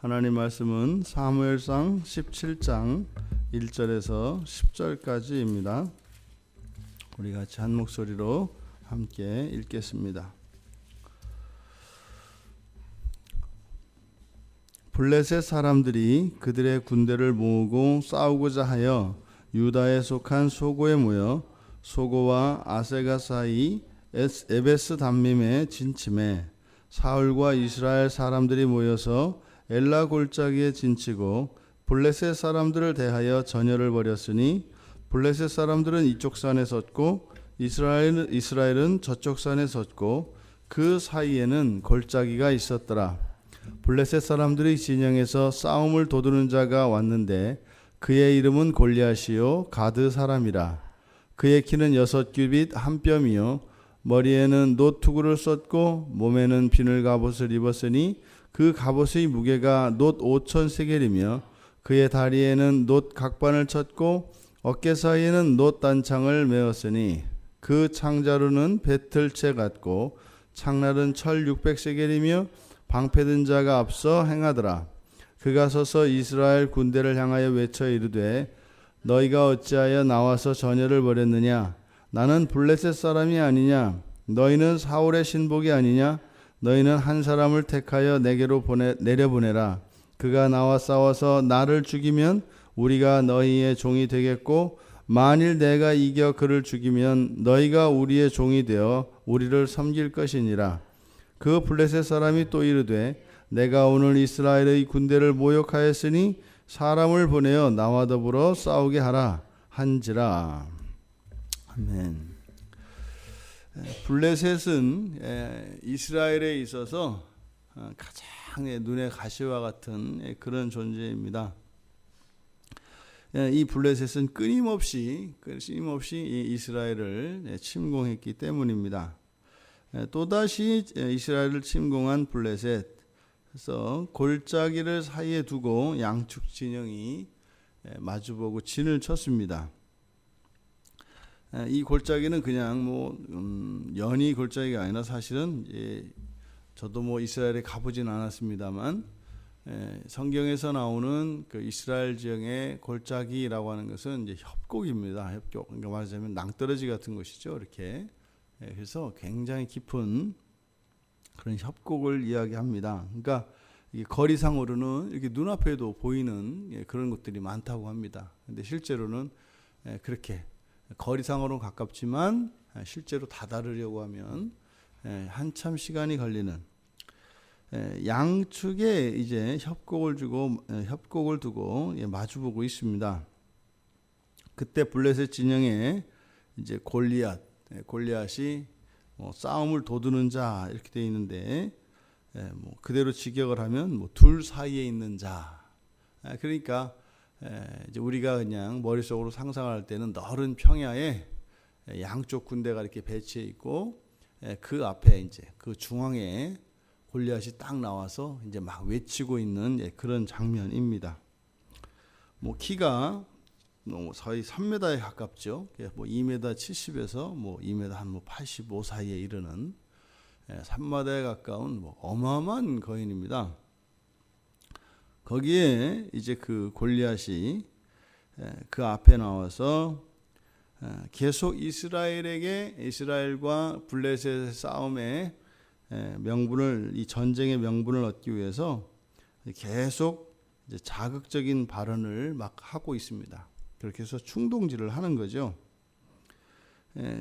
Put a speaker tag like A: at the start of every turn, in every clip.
A: 하나님 말씀은 사무엘상 17장 1절에서 10절까지입니다. 우리 같이 한 목소리로 함께 읽겠습니다. 블레셋 사람들이 그들의 군대를 모으고 싸우고자 하여 유다에 속한 소고에 모여 소고와 아세가 사이 에베스 담밈에 진침해 사울과 이스라엘 사람들이 모여서 엘라 골짜기에 진치고 블레셋 사람들을 대하여 전열을 벌였으니 블레셋 사람들은 이쪽 산에 섰고 이스라엘은 저쪽 산에 섰고 그 사이에는 골짜기가 있었더라. 블레셋 사람들이 진영에서 싸움을 도두는 자가 왔는데 그의 이름은 골리앗이요 가드 사람이라. 그의 키는 6규빗 한 뼘이요 머리에는 놋투구를 썼고 몸에는 비늘 갑옷을 입었으니 그 갑옷의 무게가 놋 5천 세겔이며 그의 다리에는 놋 각반을 쳤고 어깨 사이에는 놋 단창을 메었으니 그 창자루는 배틀채 같고 창날은 철 600세겔이며 방패든 자가 앞서 행하더라. 그가 서서 이스라엘 군대를 향하여 외쳐 이르되 너희가 어찌하여 나와서 전열을 벌였느냐? 나는 블레셋 사람이 아니냐? 너희는 사울의 신복이 아니냐? 너희는 한 사람을 택하여 내게로 내려보내라. 그가 나와 싸워서 나를 죽이면 우리가 너희의 종이 되겠고 만일 내가 이겨 그를 죽이면 너희가 우리의 종이 되어 우리를 섬길 것이니라. 그 블레셋 사람이 또 이르되 내가 오늘 이스라엘의 군대를 모욕하였으니 사람을 보내어 나와 더불어 싸우게 하라 한지라. 아멘. 블레셋은 이스라엘에 있어서 가장 눈에 가시와 같은 그런 존재입니다. 이 블레셋은 끊임없이 이스라엘을 침공했기 때문입니다. 또다시 이스라엘을 침공한 블레셋, 그래서 골짜기를 사이에 두고 양측 진영이 마주보고 진을 쳤습니다. 이 골짜기는 그냥 연이 골짜기가 아니라 사실은 저도 이스라엘에 가보진 않았습니다만 성경에서 나오는 그 이스라엘 지형의 골짜기라고 하는 것은 이제 협곡입니다. 협곡. 그러니까 말하자면 낭떠러지 같은 것이죠. 이렇게. 그래서 굉장히 깊은 그런 협곡을 이야기합니다. 그러니까 이게 거리상으로는 이렇게 눈앞에도 보이는 그런 것들이 많다고 합니다. 근데 실제로는 그렇게 거리상으로는 가깝지만 실제로 다다르려고 하면 한참 시간이 걸리는 양측에 이제 협곡을 두고 마주보고 있습니다. 그때 블레셋 진영에 이제 골리앗이 싸움을 도두는 자 이렇게 되어 있는데 그대로 직역을 하면 둘 사이에 있는 자. 그러니까 이제 우리가 그냥 머릿속으로 상상할 때는 넓은 평야에 양쪽 군대가 이렇게 배치해 있고 그 앞에 이제 그 중앙에 골리앗이 딱 나와서 이제 막 외치고 있는 그런 장면입니다. 키가 거의 3m에 가깝죠. 2m 70에서 2m 한 85 사이에 이르는 3마다에 가까운 어마어마한 거인입니다. 거기에 이제 그 골리앗이 그 앞에 나와서 계속 이스라엘과 블레셋의 싸움의 이 전쟁의 명분을 얻기 위해서 계속 이제 자극적인 발언을 막 하고 있습니다. 그렇게 해서 충동질을 하는 거죠.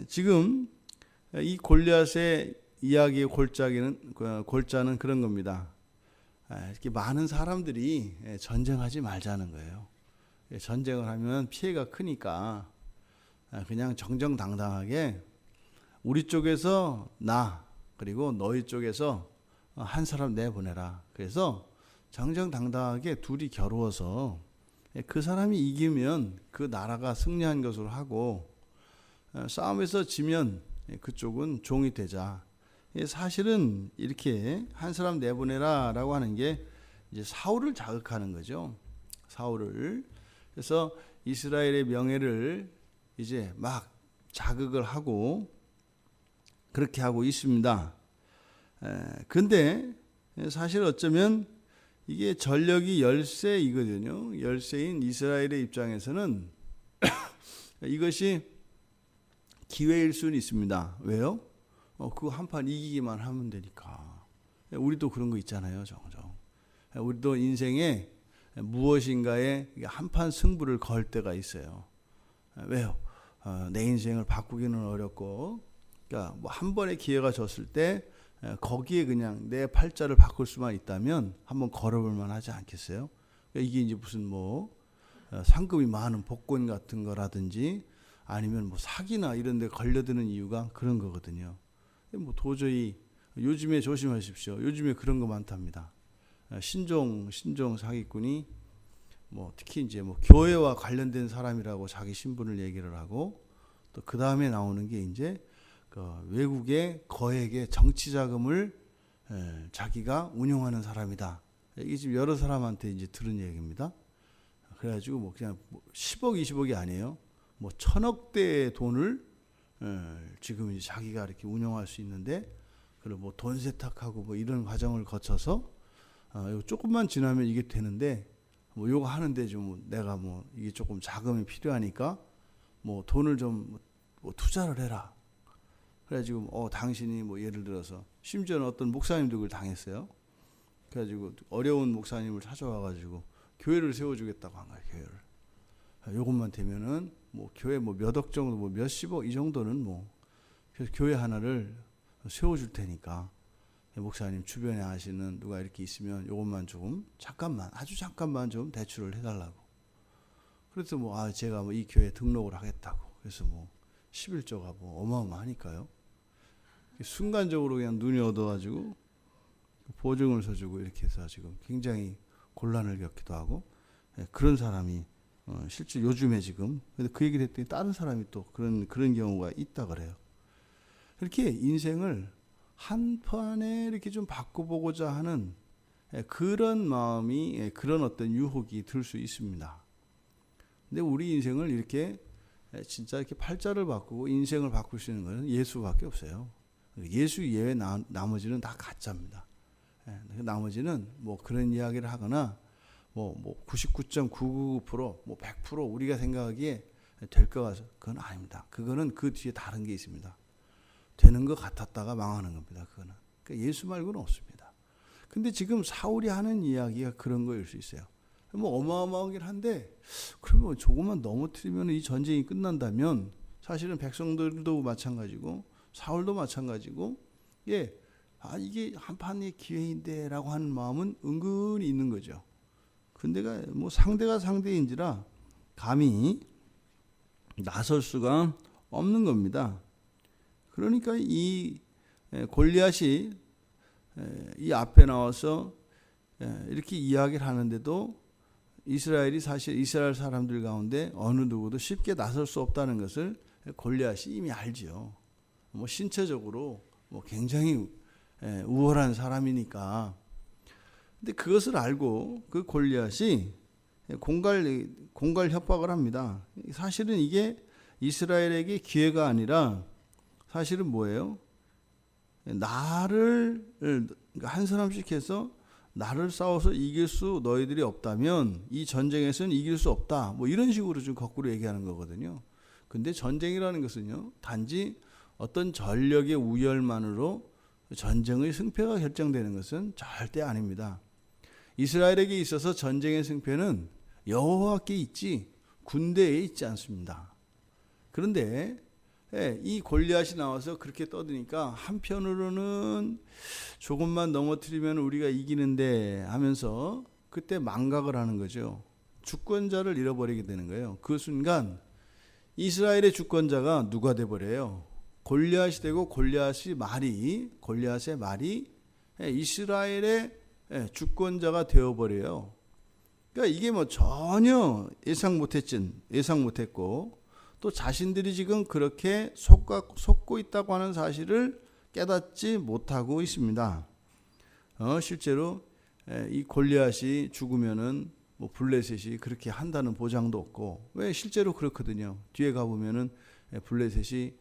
A: 지금 이 골리앗의 이야기의 골자는 그런 겁니다. 이렇게 많은 사람들이 전쟁하지 말자는 거예요. 전쟁을 하면 피해가 크니까 그냥 정정당당하게 우리 쪽에서 나 그리고 너희 쪽에서 한 사람 내보내라. 그래서 정정당당하게 둘이 겨루어서 그 사람이 이기면 그 나라가 승리한 것으로 하고 싸움에서 지면 그쪽은 종이 되자. 사실은 이렇게 한 사람 내보내라라고 하는 게 이제 사울을 자극하는 거죠. 사울을. 그래서 이스라엘의 명예를 이제 막 자극을 하고 그렇게 하고 있습니다. 근데 사실 어쩌면 이게 전력이 열세이거든요. 열세인 이스라엘의 입장에서는 이것이 기회일 수는 있습니다. 왜요? 그거 한판 이기기만 하면 되니까. 우리도 그런 거 있잖아요. 종종. 우리도 인생에 무엇인가에 한판 승부를 걸 때가 있어요. 왜요? 내 인생을 바꾸기는 어렵고, 그러니까 뭐 한 번의 기회가 줬을 때 거기에 그냥 내 팔자를 바꿀 수만 있다면 한번 걸어볼 만하지 않겠어요? 그러니까 이게 이제 무슨 뭐 상급이 많은 복권 같은 거라든지 아니면 뭐 사기나 이런 데 걸려드는 이유가 그런 거거든요. 뭐 도저히 요즘에 조심하십시오. 요즘에 그런 거 많답니다. 신종 사기꾼이 뭐 특히 이제 뭐 교회와 관련된 사람이라고 자기 신분을 얘기를 하고, 또 그 다음에 나오는 게 이제 그 외국의 거액의 정치 자금을 자기가 운용하는 사람이다. 이게 지금 여러 사람한테 이제 들은 얘기입니다. 그래가지고 뭐 그냥 10억, 20억이 아니에요. 뭐 1000억대의 돈을 지금 이제 자기가 이렇게 운영할 수 있는데, 그리고 뭐 돈 세탁하고 뭐 이런 과정을 거쳐서 조금만 지나면 이게 되는데, 뭐 요거 하는데 좀 내가 뭐 이게 조금 자금이 필요하니까 뭐 돈을 좀 뭐 투자를 해라. 그래가지고 당신이 뭐 예를 들어서 심지어는 어떤 목사님도 그걸 당했어요. 그래가지고 어려운 목사님을 찾아와가지고 교회를 세워주겠다고 한 거예요. 교회를. 요것만 되면은 뭐 교회 뭐 몇억 정도, 뭐 몇십억 이 정도는 뭐 그래서 교회 하나를 세워줄 테니까 목사님 주변에 아시는 누가 이렇게 있으면 요것만 조금 잠깐만, 아주 잠깐만 좀 대출을 해달라고. 그래서 뭐 제가 뭐 이 교회 등록을 하겠다고. 그래서 뭐 11조가 뭐 어마어마하니까요. 순간적으로 그냥 눈이 어두워가지고 보증을 서주고 이렇게 해서 지금 굉장히 곤란을 겪기도 하고, 그런 사람이 실제 요즘에 지금, 근데 그 얘기를 했더니 다른 사람이 또 그런 경우가 있다 그래요. 이렇게 인생을 한 판에 이렇게 좀 바꿔보고자 하는 그런 마음이, 그런 어떤 유혹이 들 수 있습니다. 근데 우리 인생을 이렇게 진짜 이렇게 팔자를 바꾸고 인생을 바꿀 수 있는 것은 예수밖에 없어요. 예수 예외 나머지는 다 가짜입니다. 나머지는 뭐 그런 이야기를 하거나 뭐 99.999% 뭐 100% 우리가 생각하기에 될 것 같아서 그건 아닙니다. 그거는 그 뒤에 다른 게 있습니다. 되는 것 같았다가 망하는 겁니다. 그거는. 그러니까 예수 말고는 없습니다. 근데 지금 사울이 하는 이야기가 그런 거일 수 있어요. 뭐 어마어마하긴 한데, 그러면 조금만 넘어뜨리면 이 전쟁이 끝난다면 사실은 백성들도 마찬가지고 사울도 마찬가지고, 이게 한 판의 기회인데라고 하는 마음은 은근히 있는 거죠. 근데가 뭐 상대가 상대인지라 감히 나설 수가 없는 겁니다. 그러니까 이 골리앗이 이 앞에 나와서 이렇게 이야기를 하는데도 이스라엘이 사실 이스라엘 사람들 가운데 어느 누구도 쉽게 나설 수 없다는 것을 골리앗이 이미 알지요. 뭐 신체적으로 뭐 굉장히 우월한 사람이니까. 근데 그것을 알고 그 골리앗이 공갈 협박을 합니다. 사실은 이게 이스라엘에게 기회가 아니라 사실은 뭐예요? 나를 한 사람씩 해서 나를 싸워서 이길 수 너희들이 없다면 이 전쟁에서는 이길 수 없다. 뭐 이런 식으로 좀 거꾸로 얘기하는 거거든요. 근데 전쟁이라는 것은요, 단지 어떤 전력의 우열만으로 전쟁의 승패가 결정되는 것은 절대 아닙니다. 이스라엘에게 있어서 전쟁의 승패는 여호와께 있지 군대에 있지 않습니다. 그런데 이 골리앗이 나와서 그렇게 떠드니까 한편으로는 조금만 넘어뜨리면 우리가 이기는데 하면서 그때 망각을 하는 거죠. 주권자를 잃어버리게 되는 거예요. 그 순간 이스라엘의 주권자가 누가 돼버려요? 골리앗이 되고 골리앗의 말이 이스라엘의 주권자가 되어버려요. 그러니까 이게 뭐 전혀 예상 못했고 또 자신들이 지금 그렇게 속고 있다고 하는 사실을 깨닫지 못하고 있습니다. 실제로 이 골리앗이 죽으면은 뭐 블레셋이 그렇게 한다는 보장도 없고, 왜 실제로 그렇거든요. 뒤에 가보면은 블레셋이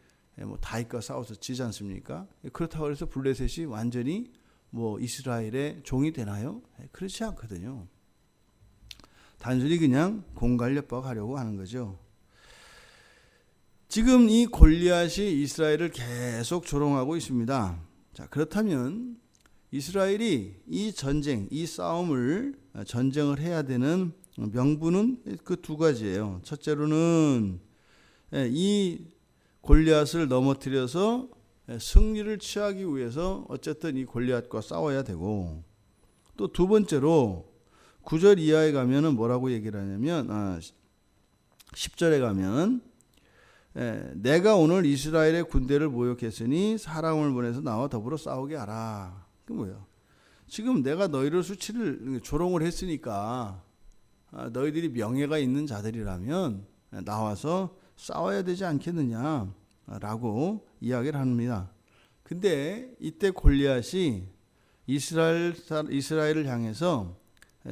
A: 뭐 다윗과 싸워서 지지 않습니까? 그렇다고 해서 블레셋이 완전히 뭐 이스라엘의 종이 되나요? 그렇지 않거든요. 단순히 그냥 공갈려법 하려고 하는 거죠. 지금 이 골리앗이 이스라엘을 계속 조롱하고 있습니다. 자, 그렇다면 이스라엘이 이 전쟁, 이 전쟁을 해야 되는 명분은 그 두 가지예요. 첫째로는 이 골리앗을 넘어뜨려서 승리를 취하기 위해서 어쨌든 이 골리앗과 싸워야 되고, 또 두 번째로 9절 이하에 가면은 뭐라고 얘기를 하냐면 10절에 가면 내가 오늘 이스라엘의 군대를 모욕했으니 사람을 보내서 나와 더불어 싸우게 하라. 그 뭐예요? 지금 내가 너희를 수치를 조롱을 했으니까 너희들이 명예가 있는 자들이라면 나와서 싸워야 되지 않겠느냐라고 이야기를 합니다. 근데 이때 골리앗이 이스라엘을 향해서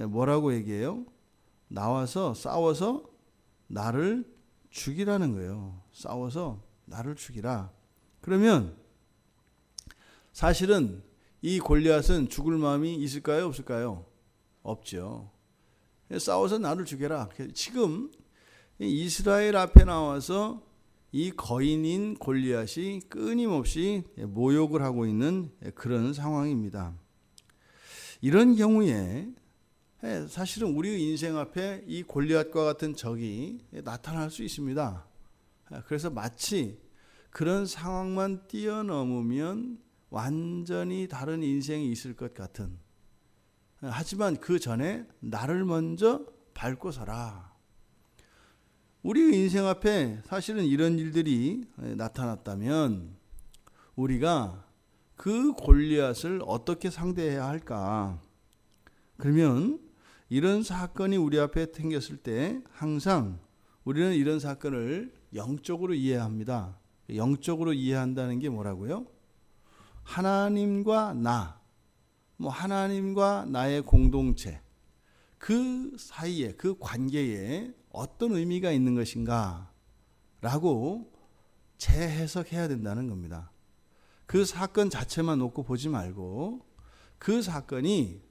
A: 뭐라고 얘기해요? 나와서 싸워서 나를 죽이라는 거예요. 싸워서 나를 죽이라. 그러면 사실은 이 골리앗은 죽을 마음이 있을까요? 없을까요? 없죠. 싸워서 나를 죽여라. 지금 이스라엘 앞에 나와서 이 거인인 골리앗이 끊임없이 모욕을 하고 있는 그런 상황입니다. 이런 경우에 사실은 우리 인생 앞에 이 골리앗과 같은 적이 나타날 수 있습니다. 그래서 마치 그런 상황만 뛰어넘으면 완전히 다른 인생이 있을 것 같은, 하지만 그 전에 나를 먼저 밟고 서라. 우리 인생 앞에 사실은 이런 일들이 나타났다면 우리가 그 골리앗을 어떻게 상대해야 할까? 그러면 이런 사건이 우리 앞에 생겼을 때 항상 우리는 이런 사건을 영적으로 이해합니다. 영적으로 이해한다는 게 뭐라고요? 하나님과 하나님과 나의 공동체, 그 사이에, 그 관계에 어떤 의미가 있는 것인가 라고 재해석해야 된다는 겁니다. 그 사건 자체만 놓고 보지 말고 그 사건이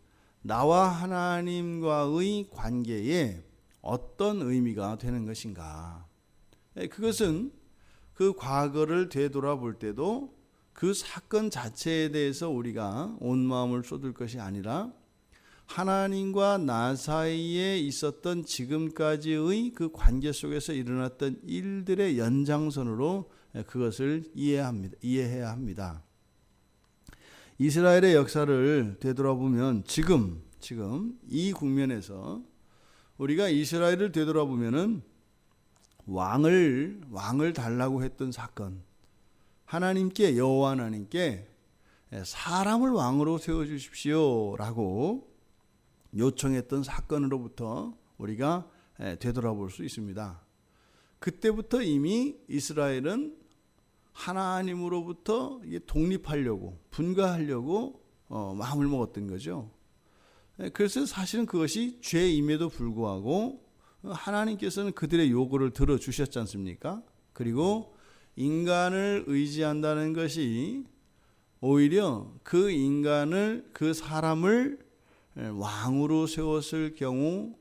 A: 나와 하나님과의 관계에 어떤 의미가 되는 것인가. 그것은 그 과거를 되돌아볼 때도 그 사건 자체에 대해서 우리가 온 마음을 쏟을 것이 아니라 하나님과 나 사이에 있었던 지금까지의 그 관계 속에서 일어났던 일들의 연장선으로 그것을 이해해야 합니다. 이스라엘의 역사를 되돌아보면 지금 이 국면에서 우리가 이스라엘을 되돌아보면은 왕을 달라고 했던 사건, 하나님께, 여호와 하나님께 사람을 왕으로 세워주십시오라고 요청했던 사건으로부터 우리가 되돌아볼 수 있습니다. 그때부터 이미 이스라엘은 하나님으로부터 독립하려고, 분가하려고 마음을 먹었던 거죠. 그래서 사실은 그것이 죄임에도 불구하고 하나님께서는 그들의 요구를 들어주셨지 않습니까? 그리고 인간을 의지한다는 것이 오히려 그 사람을 왕으로 세웠을 경우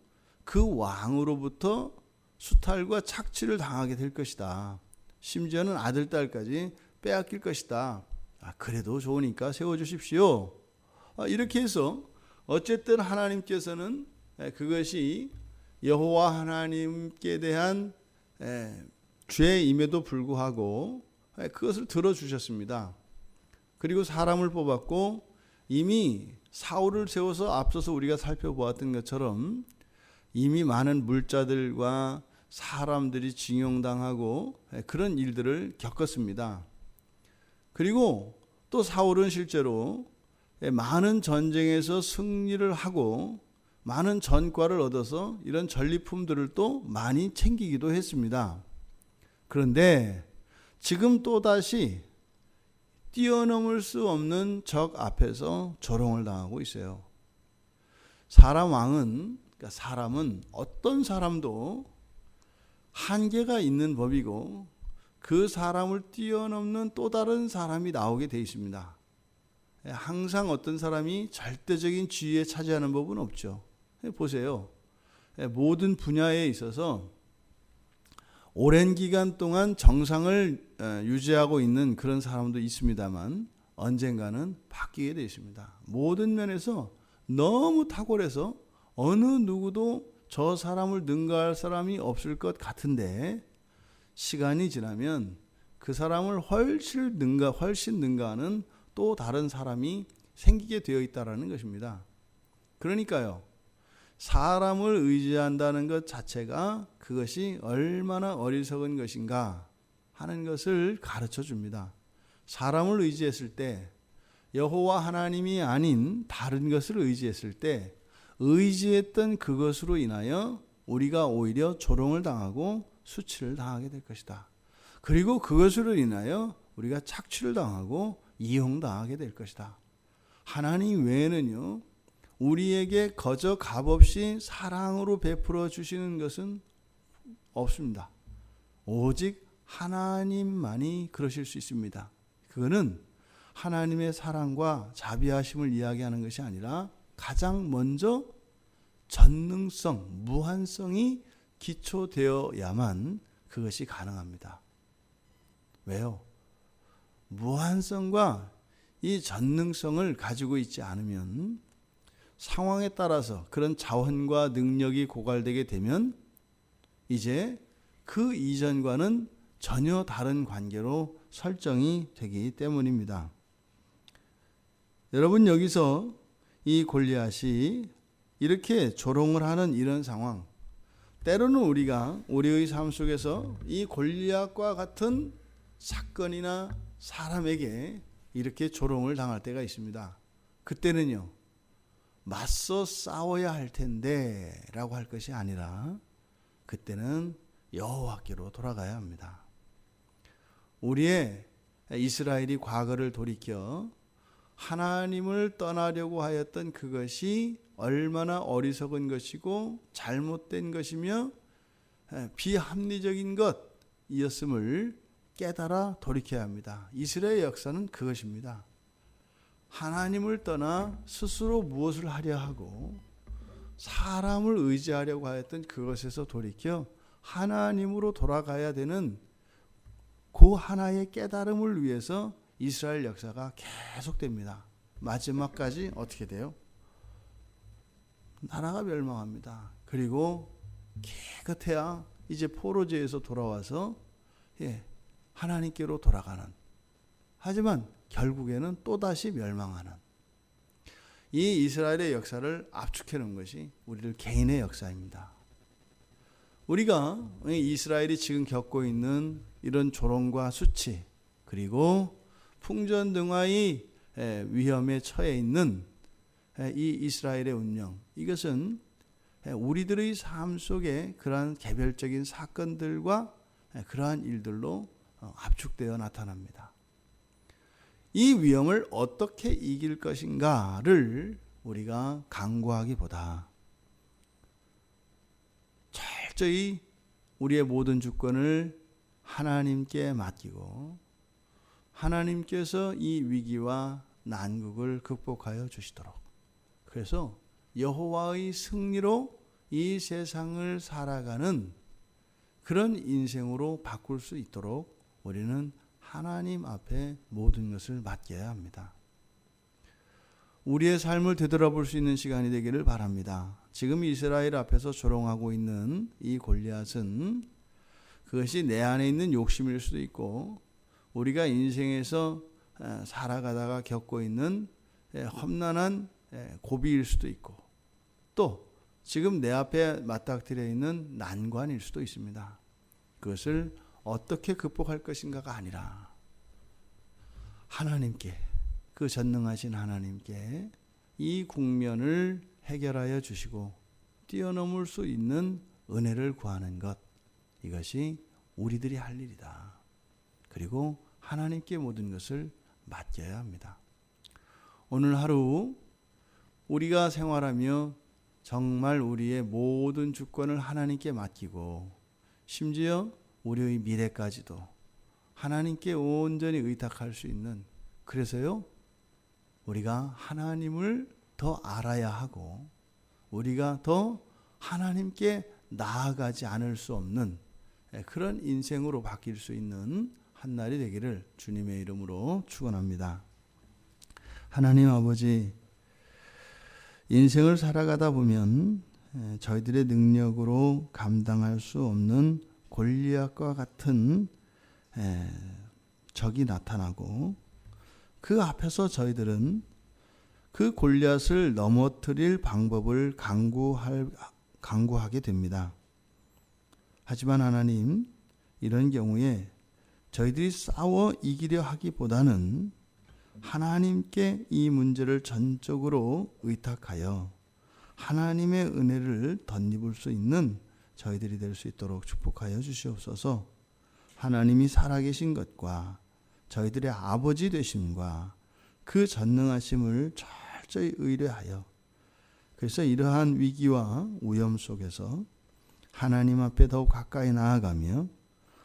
A: 그 왕으로부터 수탈과 착취를 당하게 될 것이다. 심지어는 아들, 딸까지 빼앗길 것이다. 그래도 좋으니까 세워주십시오. 이렇게 해서 어쨌든 하나님께서는 그것이 여호와 하나님께 대한 죄임에도 불구하고 그것을 들어주셨습니다. 그리고 사람을 뽑았고 이미 사울을 세워서 앞서서 우리가 살펴보았던 것처럼 이미 많은 물자들과 사람들이 징용당하고 그런 일들을 겪었습니다. 그리고 또 사울은 실제로 많은 전쟁에서 승리를 하고 많은 전과를 얻어서 이런 전리품들을 또 많이 챙기기도 했습니다. 그런데 지금 또다시 뛰어넘을 수 없는 적 앞에서 조롱을 당하고 있어요. 사람은 어떤 사람도 한계가 있는 법이고 그 사람을 뛰어넘는 또 다른 사람이 나오게 돼 있습니다. 항상 어떤 사람이 절대적인 지위에 차지하는 법은 없죠. 보세요. 모든 분야에 있어서 오랜 기간 동안 정상을 유지하고 있는 그런 사람도 있습니다만 언젠가는 바뀌게 되어 있습니다. 모든 면에서 너무 탁월해서 어느 누구도 저 사람을 능가할 사람이 없을 것 같은데 시간이 지나면 그 사람을 훨씬 능가하는 또 다른 사람이 생기게 되어 있다는 것입니다. 그러니까요, 사람을 의지한다는 것 자체가 그것이 얼마나 어리석은 것인가 하는 것을 가르쳐 줍니다. 사람을 의지했을 때, 여호와 하나님이 아닌 다른 것을 의지했을 때 의지했던 그것으로 인하여 우리가 오히려 조롱을 당하고 수치를 당하게 될 것이다. 그리고 그것으로 인하여 우리가 착취를 당하고 이용당하게 될 것이다. 하나님 외에는요, 우리에게 거저 값없이 사랑으로 베풀어 주시는 것은 없습니다. 오직 하나님만이 그러실 수 있습니다. 그거는 하나님의 사랑과 자비하심을 이야기하는 것이 아니라 가장 먼저 전능성, 무한성이 기초되어야만 그것이 가능합니다. 왜요? 무한성과 이 전능성을 가지고 있지 않으면 상황에 따라서 그런 자원과 능력이 고갈되게 되면 이제 그 이전과는 전혀 다른 관계로 설정이 되기 때문입니다. 여러분, 여기서 이 골리앗이 이렇게 조롱을 하는 이런 상황, 때로는 우리가 우리의 삶 속에서 이 골리앗과 같은 사건이나 사람에게 이렇게 조롱을 당할 때가 있습니다. 그때는요, 맞서 싸워야 할 텐데 라고 할 것이 아니라 그때는 여호와께로 돌아가야 합니다. 우리의 이스라엘이 과거를 돌이켜 하나님을 떠나려고 하였던 그것이 얼마나 어리석은 것이고 잘못된 것이며 비합리적인 것이었음을 깨달아 돌이켜야 합니다. 이스라엘의 역사는 그것입니다. 하나님을 떠나 스스로 무엇을 하려 하고 사람을 의지하려고 하였던 그것에서 돌이켜 하나님으로 돌아가야 되는 그 하나의 깨달음을 위해서 이스라엘 역사가 계속됩니다. 마지막까지 어떻게 돼요? 나라가 멸망합니다. 그리고 깨끗해야 이제 포로제에서 돌아와서 하나님께로 돌아가는, 하지만 결국에는 또다시 멸망하는 이 이스라엘의 역사를 압축해 놓은 것이 우리들 개인의 역사입니다. 우리가 이스라엘이 지금 겪고 있는 이런 조롱과 수치, 그리고 풍전등화의 위험에 처해 있는 이 이스라엘의 운명, 이것은 우리들의 삶 속에 그러한 개별적인 사건들과 그러한 일들로 압축되어 나타납니다. 이 위험을 어떻게 이길 것인가를 우리가 강구하기보다 철저히 우리의 모든 주권을 하나님께 맡기고 하나님께서 이 위기와 난국을 극복하여 주시도록, 그래서 여호와의 승리로 이 세상을 살아가는 그런 인생으로 바꿀 수 있도록 우리는 하나님 앞에 모든 것을 맡겨야 합니다. 우리의 삶을 되돌아볼 수 있는 시간이 되기를 바랍니다. 지금 이스라엘 앞에서 조롱하고 있는 이 골리앗은 그것이 내 안에 있는 욕심일 수도 있고 우리가 인생에서 살아가다가 겪고 있는 험난한 고비일 수도 있고 또 지금 내 앞에 맞닥뜨려 있는 난관일 수도 있습니다. 그것을 어떻게 극복할 것인가가 아니라 하나님께, 그 전능하신 하나님께 이 국면을 해결하여 주시고 뛰어넘을 수 있는 은혜를 구하는 것, 이것이 우리들이 할 일이다. 그리고 하나님께 모든 것을 맡겨야 합니다. 오늘 하루 우리가 생활하며 정말 우리의 모든 주권을 하나님께 맡기고 심지어 우리의 미래까지도 하나님께 온전히 의탁할 수 있는, 그래서요 우리가 하나님을 더 알아야 하고 우리가 더 하나님께 나아가지 않을 수 없는 그런 인생으로 바뀔 수 있는 한날이 되기를 주님의 이름으로 축원합니다. 하나님 아버지, 인생을 살아가다 보면 저희들의 능력으로 감당할 수 없는 골리앗과 같은 적이 나타나고 그 앞에서 저희들은 그 골리앗을 넘어뜨릴 방법을 강구하게 됩니다. 하지만 하나님, 이런 경우에 저희들이 싸워 이기려 하기보다는 하나님께 이 문제를 전적으로 의탁하여 하나님의 은혜를 덧입을 수 있는 저희들이 될 수 있도록 축복하여 주시옵소서. 하나님이 살아계신 것과 저희들의 아버지 되심과 그 전능하심을 철저히 의뢰하여, 그래서 이러한 위기와 위험 속에서 하나님 앞에 더욱 가까이 나아가며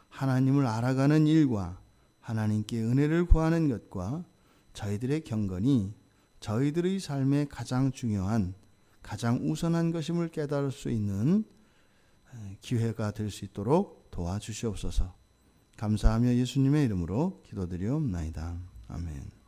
A: 하나님을 알아가는 일과 하나님께 은혜를 구하는 것과 저희들의 경건이 저희들의 삶의 가장 중요한, 가장 우선한 것임을 깨달을 수 있는 기회가 될 수 있도록 도와주시옵소서. 감사하며 예수님의 이름으로 기도드리옵나이다. 아멘.